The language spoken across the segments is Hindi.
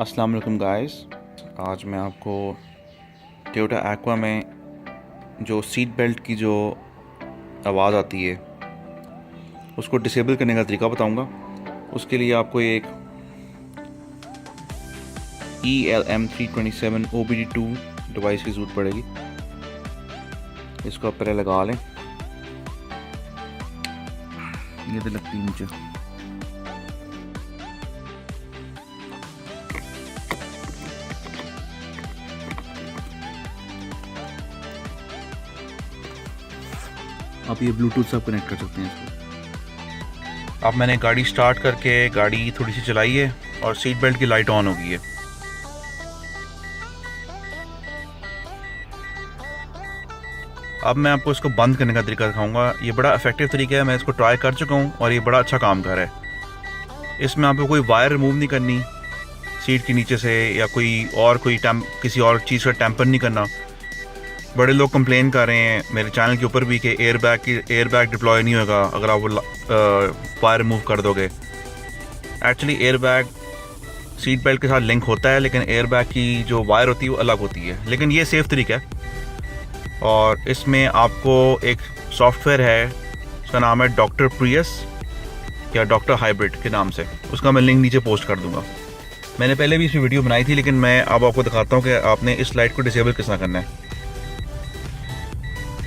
अस्सलाम वालेकुम गाइस। आज मैं आपको टोयोटा एक्वा में जो सीट बेल्ट की जो आवाज़ आती है उसको डिसेबल करने का तरीका बताऊंगा। उसके लिए आपको एक ELM327 OBD2 डिवाइस की ज़रूरत पड़ेगी। इसको आप पहले लगा लें। ये तो लगती है नीचे। आप ये ब्लूटूथ से आप कनेक्ट कर सकते हैं इसको। अब मैंने गाड़ी स्टार्ट करके गाड़ी थोड़ी सी चलाई है और सीट बेल्ट की लाइट ऑन हो गई है। अब मैं आपको इसको बंद करने का तरीका दिखाऊंगा। ये बड़ा इफेक्टिव तरीका है, मैं इसको ट्राई कर चुका हूँ और ये बड़ा अच्छा काम कर रहा है। इसमें आपको कोई वायर रिमूव नहीं करनी सीट के नीचे से, या कोई किसी और चीज़ का टेम्पर नहीं करना। बड़े लोग कंप्लेन कर रहे हैं मेरे चैनल के ऊपर भी कि एयर बैग डिप्लॉय नहीं होगा अगर आप वो वायर रिमूव कर दोगे। Actually air bag seat belt के साथ लिंक होता है, लेकिन एयर बैग की जो वायर होती है वो अलग होती है। लेकिन ये सेफ़ तरीका है। और इसमें आपको एक सॉफ्टवेयर है, उसका नाम है डॉक्टर प्रियस या डॉक्टर हाइब्रिड के नाम से। उसका मैं लिंक नीचे पोस्ट कर दूंगा। मैंने पहले भी इसकी वीडियो बनाई थी, लेकिन मैं अब आपको दिखाता हूँ कि आपने इस लाइट को डिसेबल किस तरह करना है।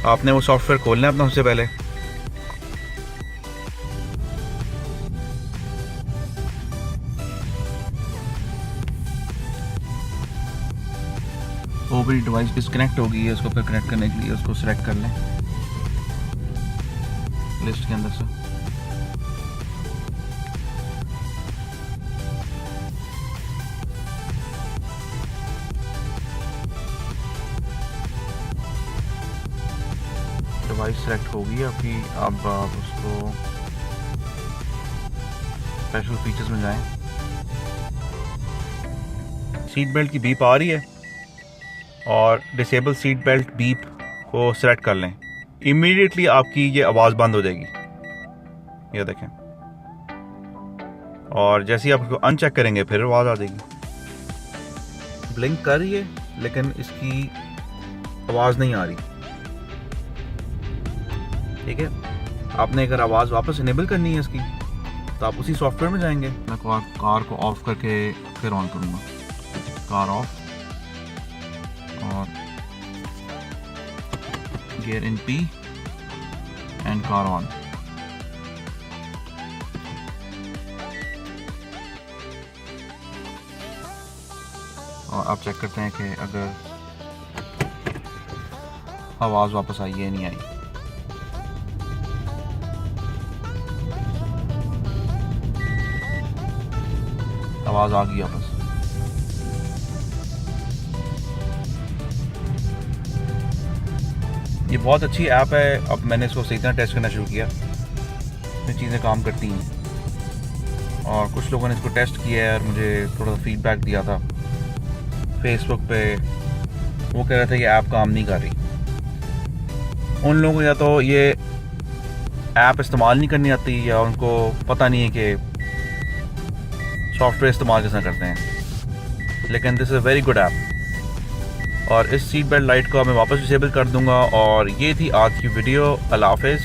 आपने वो सॉफ्टवेयर खोलना है अपना सबसे पहले। ओबीडी डिवाइस डिस्कनेक्ट हो गई है, उसको फिर कनेक्ट करने के लिए उसको सिलेक्ट कर लें लिस्ट के अंदर से। डिवाइस सेलेक्ट हो गई आपकी। अब आप उसको स्पेशल फीचर्स में जाएं। सीट बेल्ट की बीप आ रही है और डिसेबल सीट बेल्ट बीप को सिलेक्ट कर लें। इमीडिएटली आपकी ये आवाज़ बंद हो जाएगी, ये देखें। और जैसे ही आप इसको अनचेक करेंगे फिर आवाज़ आ जाएगी। ब्लिंक कर रही है लेकिन इसकी आवाज़ नहीं आ रही। ठीक है, आपने अगर आवाज़ वापस इनेबल करनी है इसकी तो आप उसी सॉफ्टवेयर में जाएंगे। मैं कार को ऑफ करके फिर ऑन करूँगा। कार ऑफ और gear in P and car on. और आप चेक करते हैं कि अगर आवाज़ वापस आई है नहीं आई। आवाज़ आ गई वापस। ये बहुत अच्छी ऐप है। अब मैंने इसको सही तरह टेस्ट करना शुरू किया, ये चीज़ें काम करती हैं। और कुछ लोगों ने इसको टेस्ट किया है और मुझे थोड़ा सा फीडबैक दिया था फेसबुक पे। वो कह रहे थे कि ऐप काम नहीं कर रही। उन लोगों को या तो ये ऐप इस्तेमाल नहीं करनी आती या उनको पता नहीं है कि सॉफ्टवेयर इस्तेमाल कैसे करते हैं। लेकिन this is a very good app. और इस सीट बेल्ट लाइट को मैं वापस डिसेबल कर दूंगा। और ये थी आज की वीडियो। अल्लाह हाफ़िज़।